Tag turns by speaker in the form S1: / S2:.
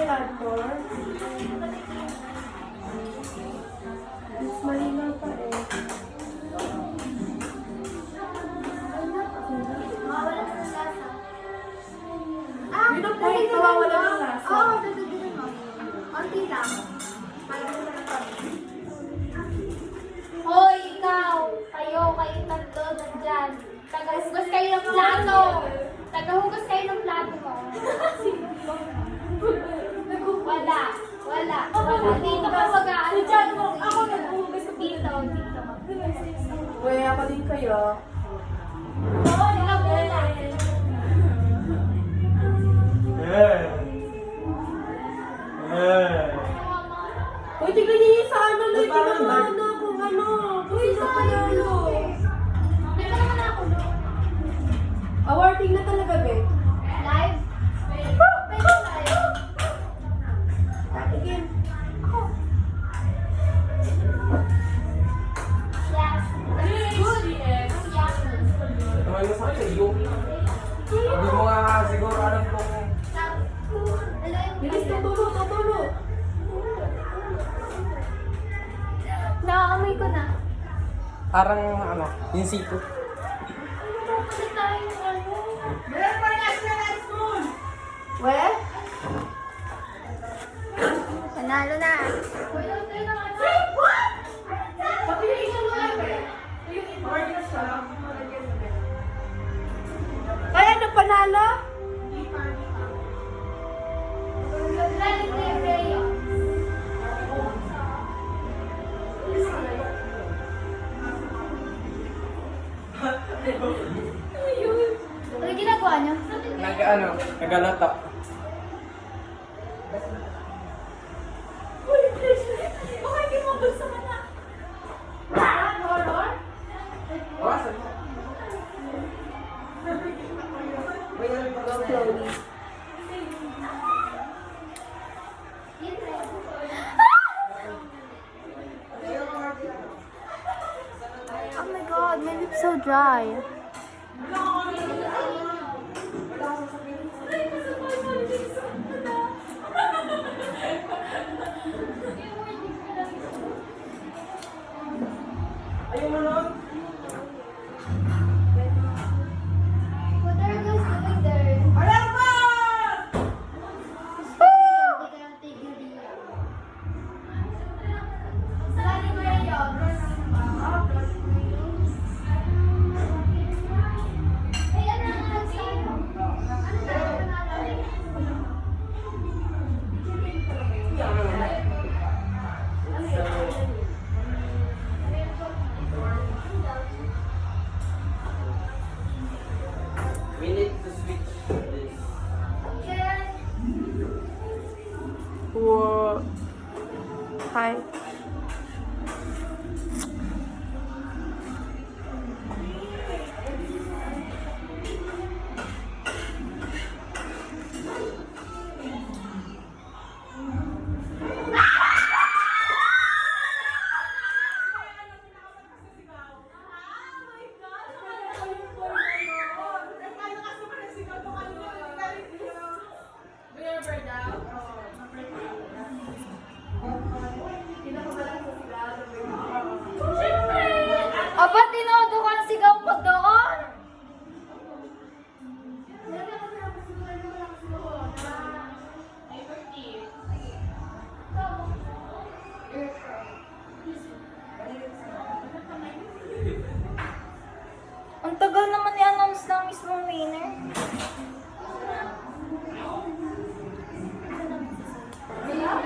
S1: kay Hardcore. Mas malinaw pa eh.
S2: Mawala ng lasa.
S1: Yun ang point, mawawala ng lasa.
S2: Oo, dadadigin mo. Konti lang. Hoy, ikaw! Kayo tatlo nandyan. Tagahugas kayo ng plato. Tagahugas kayo ng plato mo. Wala. Dito ka mag-aano.
S1: Ako nag-uhugas sa
S2: Dito.
S1: Wala pa din kayo.
S2: Sila muna.
S1: Uy, tignan niyo yung sa ano, Loy. Tignan na kung ano. Uy, sa panalo.
S2: May pa naman ako, no?
S1: Awarding na talaga, be.
S2: Live? Pwede live?
S1: Again.
S2: Yes. Good. Yummy.
S3: Tumayo mo sa akin, iyo. Hindi mo nga siguro alam kung...
S1: Bilis na tulo.
S2: Nakaamoy ko na.
S3: Parang ano, yung sito.
S2: Kasi tayo ano.
S1: We?
S2: Panalo na.
S1: Pati yung isang mga, be. Yung awarding na siya. Ay, ano, panalo?
S2: Galing na yung Rhea. Ano ginagawa niyo?
S3: Nag-alata.
S1: Uy, please. Bakit di mo gusto ka na? Horror?
S3: Awasan mo.
S1: Slowly.
S2: Oh my god, my lips so dry.
S3: Ayaw mo nun?
S2: What are you guys doing there?
S3: Alam mo! We need to switch this.
S1: Whoa. Hi.
S2: Aba, tinodo ka ang sigaw ko doon? Ang tagal naman i-announce ng mismong winner.